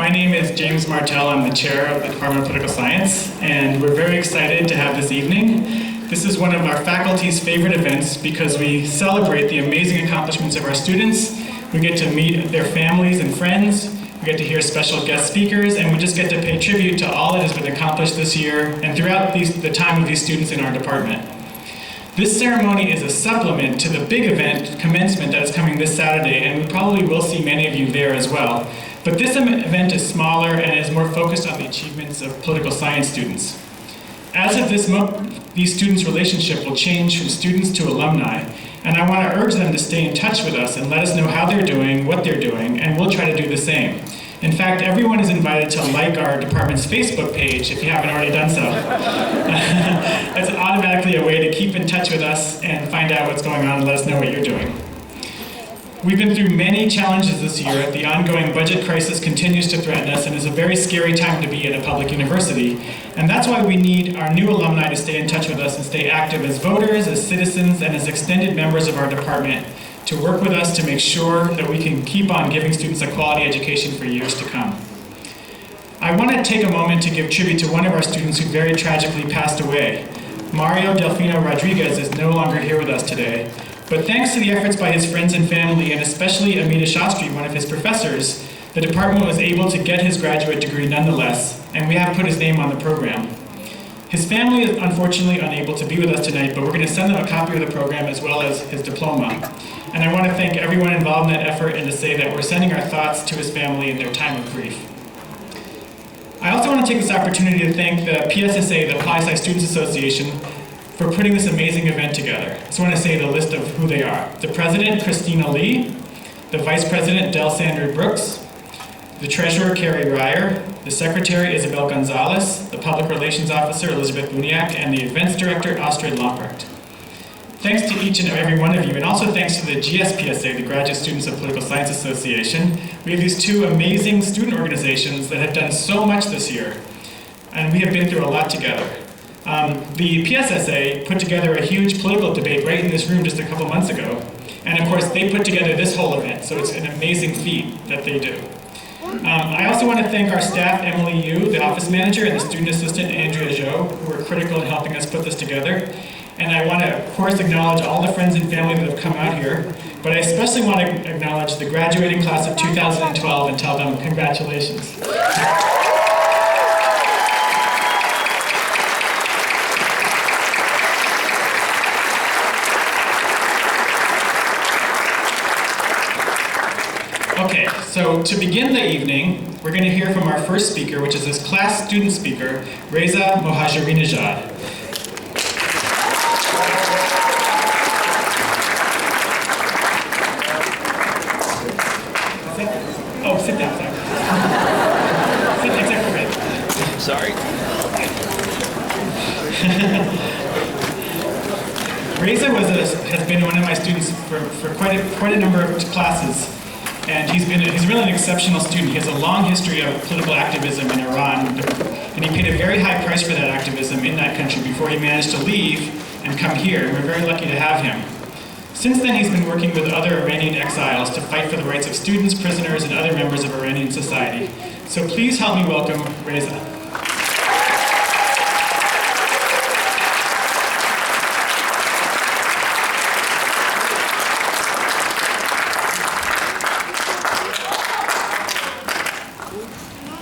My name is James Martell. I'm the chair of the Department of Political Science, and we're very excited to have this evening. This is one of our faculty's favorite events because we celebrate the amazing accomplishments of our students. We get to meet their families and friends. We get to hear special guest speakers, and we just get to pay tribute to all that has been accomplished this year and throughout the time of these students in our department. This ceremony is a supplement to the big event, Commencement, that is coming this Saturday, and we probably will see many of you there as well. But this event is smaller and is more focused on the achievements of political science students. As of this month, these students' relationship will change from students to alumni, and I want to urge them to stay in touch with us and let us know how they're doing, what they're doing, and we'll try to do the same. In fact, everyone is invited to like our department's Facebook page if you haven't already done so. That's automatically a way to keep in touch with us and find out what's going on and let us know what you're doing. We've been through many challenges this year. The ongoing budget crisis continues to threaten us and is a very scary time to be at a public university. And that's why we need our new alumni to stay in touch with us and stay active as voters, as citizens, and as extended members of our department to work with us to make sure that we can keep on giving students a quality education for years to come. I want to take a moment to give tribute to one of our students who very tragically passed away. Mario Delfino Rodriguez is no longer here with us today, but thanks to the efforts by his friends and family, and especially Amita Shastri, one of his professors, the department was able to get his graduate degree nonetheless, and we have put his name on the program. His family is unfortunately unable to be with us tonight, but we're going to send them a copy of the program as well as his diploma. And I want to thank everyone involved in that effort and to say that we're sending our thoughts to his family in their time of grief. I also want to take this opportunity to thank the PSSA, the Poli-Sci Students Association, for putting this amazing event together. I just want to say the list of who they are. The president, Christina Lee, the vice president, Del Sanders Brooks, the treasurer, Carrie Ryer, the secretary, Isabel Gonzalez, the public relations officer, Elizabeth Buniak, and the events director, Astrid Lamprecht. Thanks to each and every one of you, and also thanks to the GSPSA, the Graduate Students of Political Science Association. We have these two amazing student organizations that have done so much this year, and we have been through a lot together. The PSSA put together a huge political debate right in this room just a couple months ago, and of course they put together this whole event, so it's an amazing feat that they do. I also want to thank our staff, Emily Yu, the office manager, and the student assistant, Andrea Zhou, who were critical in helping us put this together. And I want to, of course, acknowledge all the friends and family that have come out here, but I especially want to acknowledge the graduating class of 2012 and tell them congratulations. Okay, so to begin the evening, we're going to hear from our first speaker, which is this class student speaker, Reza Mohajerinejad. Oh, sit down, sorry. Sit exactly right. Sorry. Reza has been one of my students for quite a number of classes, and he's really an exceptional student. He has a long history of political activism in Iran, and he paid a very high price for that activism in that country before he managed to leave and come here, and we're very lucky to have him. Since then, he's been working with other Iranian exiles to fight for the rights of students, prisoners, and other members of Iranian society. So please help me welcome Reza.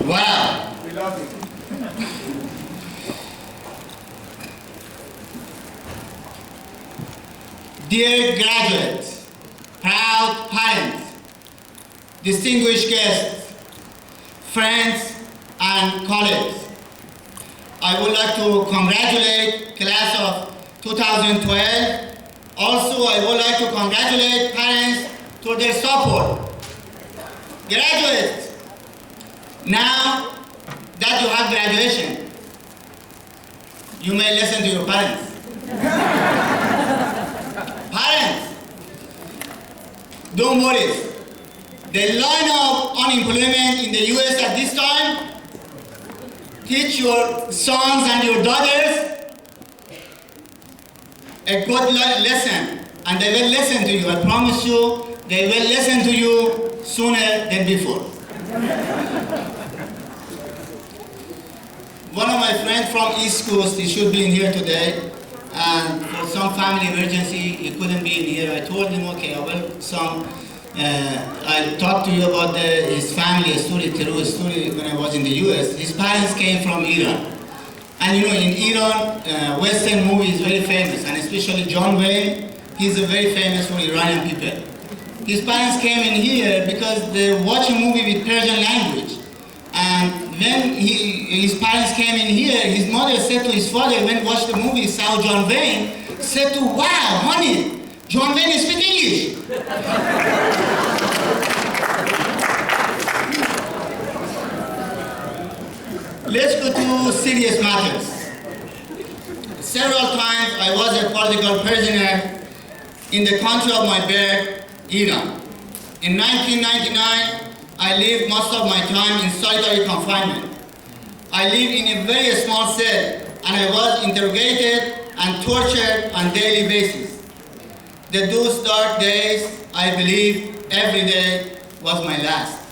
Wow. We love you. Dear graduates, proud parents, distinguished guests, friends and colleagues, I would like to congratulate class of 2012. Also, I would like to congratulate parents for their support. Graduates, now that you have graduation, you may listen to your parents. Parents, don't worry. The line of unemployment in the US at this time, teach your sons and your daughters a good lesson, and they will listen to you. I promise you, they will listen to you sooner than before. one of my friends from East Coast, he should be in here today, and for some family emergency, he couldn't be in here. I told him, okay, I'll talk to you about his family story, true story when I was in the US. His parents came from Iran. And you know, in Iran, Western movie is very famous, and especially John Wayne, he's very famous for Iranian people. His parents came in here because they watch a movie with Persian language. And when his parents came in here, his mother said to his father, when watched the movie, saw John Wayne, said to, wow, honey, John Wayne speaks English. Let's go to serious matters. Several times I was a political prisoner in the country of my birth, Iran. In 1999, I lived most of my time in solitary confinement. I lived in a very small cell, and I was interrogated and tortured on a daily basis. Those dark days, I believe every day was my last.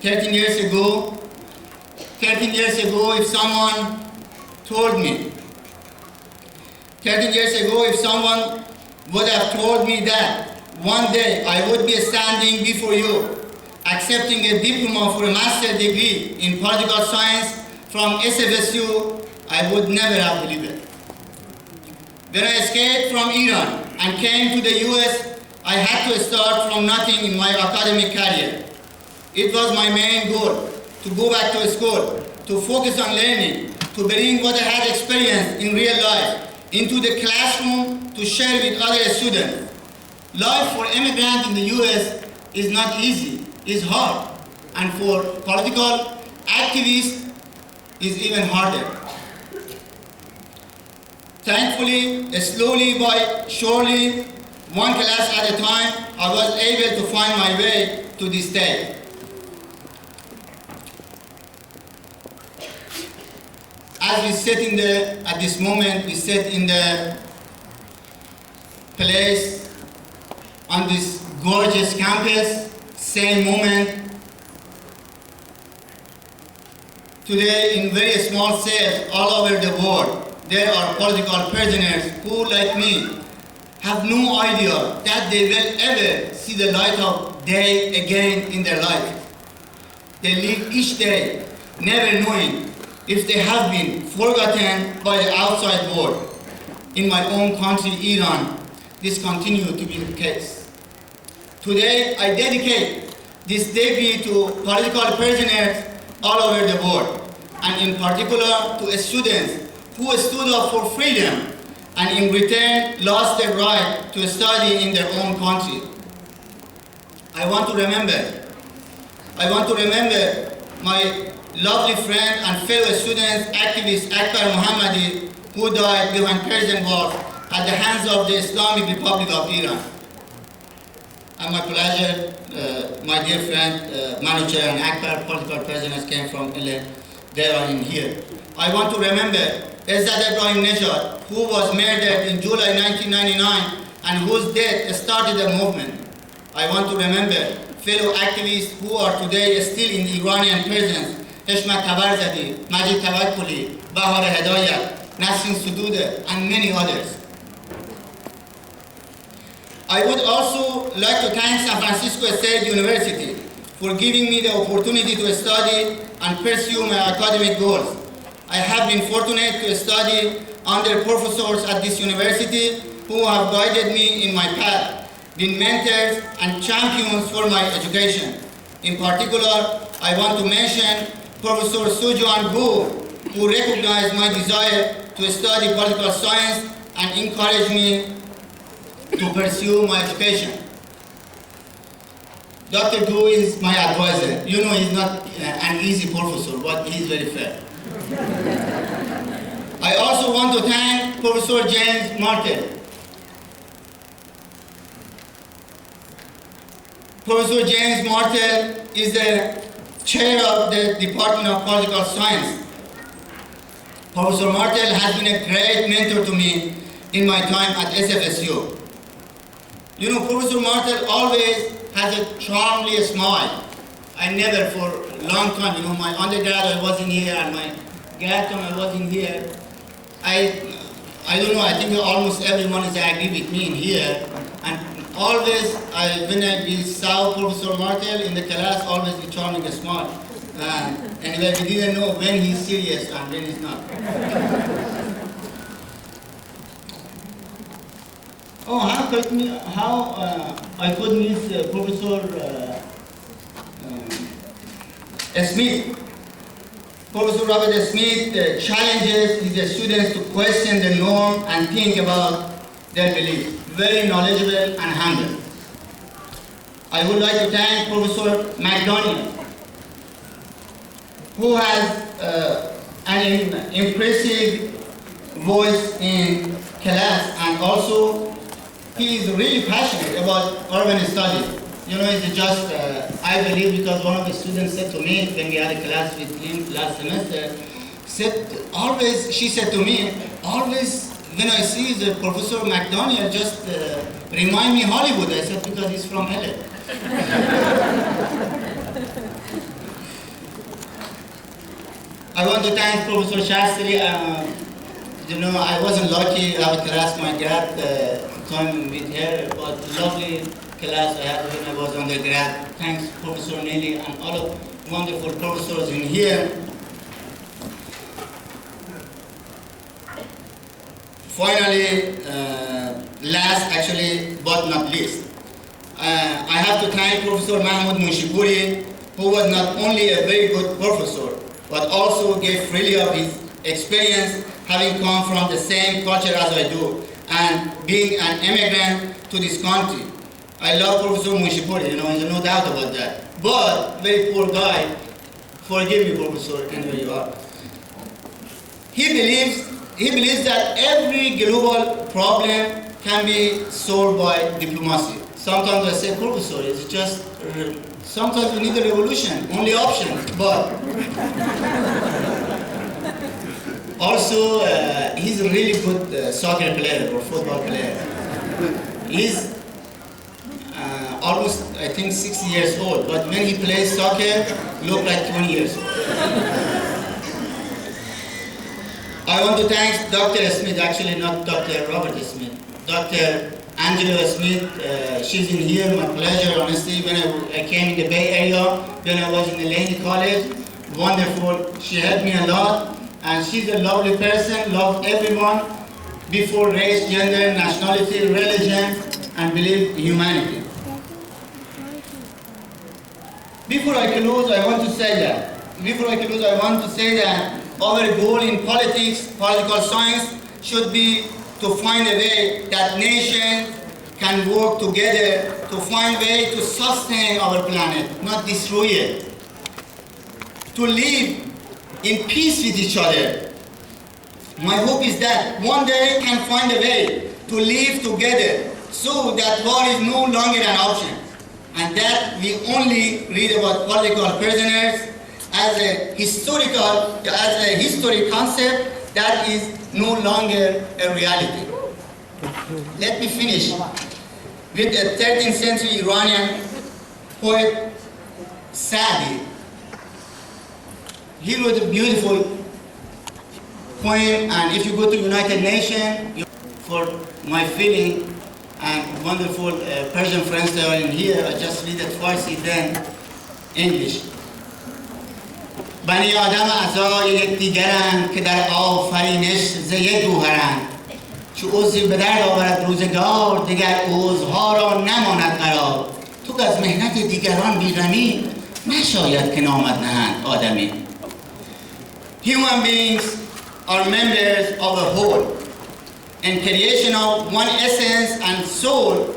13 years ago, if someone told me, 13 years ago, if someone would have told me that one day I would be standing before you, accepting a diploma for a master's degree in political science from SFSU, I would never have believed it. When I escaped from Iran and came to the US, I had to start from nothing in my academic career. It was my main goal to go back to school, to focus on learning, to bring what I had experienced in real life into the classroom to share with other students. Life for immigrants in the US is not easy, it's hard. And for political activists, it's even harder. Thankfully, slowly but surely, one class at a time, I was able to find my way to this day. As we sit at this moment, we sit in the place on this gorgeous campus, same moment. Today, in very small cells all over the world, there are political prisoners who, like me, have no idea that they will ever see the light of day again in their life. They live each day never knowing if they have been forgotten by the outside world. In my own country, Iran, this continues to be the case. Today, I dedicate this degree to political prisoners all over the world, and in particular to students who stood up for freedom and in return lost their right to study in their own country. I want to remember my lovely friend and fellow student activist Akbar Mohammadi, who died behind prison walls at the hands of the Islamic Republic of Iran. And my pleasure, my dear friend Manucher and Akbar, political prisoners came from LA. They are in here. I want to remember Reza Mohajerinejad, who was murdered in July 1999 and whose death started the movement. I want to remember fellow activists who are today still in Iranian prisons, Heshmat Tabarzadeh, Majid Tawakkuli, Bahar Hedayat, Nasrin Sotoudeh, and many others. I would also like to thank San Francisco State University for giving me the opportunity to study and pursue my academic goals. I have been fortunate to study under professors at this university who have guided me in my path, been mentors and champions for my education. In particular, I want to mention Professor Sujuan Gu, who recognized my desire to study political science and encouraged me to pursue my education. Dr. Gu is my advisor. You know, he's not an easy professor, but he's very fair. I also want to thank Professor James Martel. Professor James Martel is the chair of the Department of Political Science. Professor Martel has been a great mentor to me in my time at SFSU. You know, Professor Martel always has a charming smile. I never, for a long time, you know, my undergrad I was in here and my grad time I was in here, I don't know, I think almost everyone is agree with me in here. And always, when we saw Professor Martel in the class, always we charming and smart. Anyway, we didn't know when he's serious and when he's not. Oh, how I could meet Professor Smith. Professor Robert Smith challenges his students to question the norm and think about their beliefs. Very knowledgeable and humble. I would like to thank Professor McDonald, who has an impressive voice in class, and also he is really passionate about urban studies. You know, it's just, I believe, because one of the students said to me when we had a class with him last semester, she said to me, always when I see the Professor McDonald, just remind me Hollywood. I said, because he's from LA. I want to thank Professor Shastri. You know, I wasn't lucky to have a class my grad time with her, but lovely class I had when I was undergrad. Thanks Professor Nelly and all of wonderful professors in here. Finally, last actually, but not least, I have to thank Professor Mahmoud Munshipuri, who was not only a very good professor, but also gave freely of his experience, having come from the same culture as I do, and being an immigrant to this country. I love Professor Munshipuri, you know, there's no doubt about that. But, very poor guy, forgive me, Professor, anywhere you are. He believes that every global problem can be solved by diplomacy. Sometimes I say, Professor, it's just, sometimes we need a revolution, only option, but. Also, he's a really good soccer player or football player. He's almost, I think, 60 years old, but when he plays soccer, look like 20 years old. I want to thank Dr. Smith, actually not Dr. Robert Smith, Dr. Angela Smith. She's in here, my pleasure, honestly. When I came in the Bay Area, when I was in Laney College, wonderful. She helped me a lot, and she's a lovely person, loved everyone before race, gender, nationality, religion, and believe in humanity. Before I close, I want to say that our goal in politics, political science, should be to find a way that nations can work together to find a way to sustain our planet, not destroy it. To live in peace with each other. My hope is that one day we can find a way to live together so that war is no longer an option, and that we only read about political prisoners as a historic concept that is no longer a reality. Let me finish with a 13th century Iranian poet, Saadi. He wrote a beautiful poem, and if you go to United Nations, for my feeling and wonderful Persian friends that are in here, I just read it Farsi, then English. بنی آدم اعضای یکدیگرند که در آفرینش ز یک گوهرند چو عضوی به درد آورد روزگار دیگر عضوها را نماند قرار تو از مهنت دیگران بیغمی نشاید که نامد نهند آدمی. Human beings are members of a whole and creation of one essence and soul.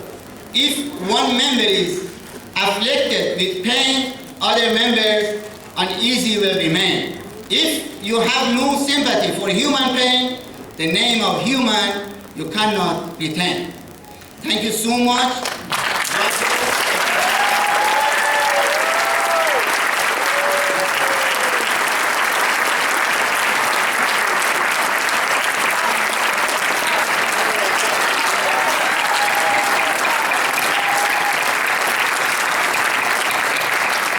If one member is afflicted with pain, other members uneasy will remain. If you have no sympathy for human pain, the name of human you cannot retain. Thank you so much.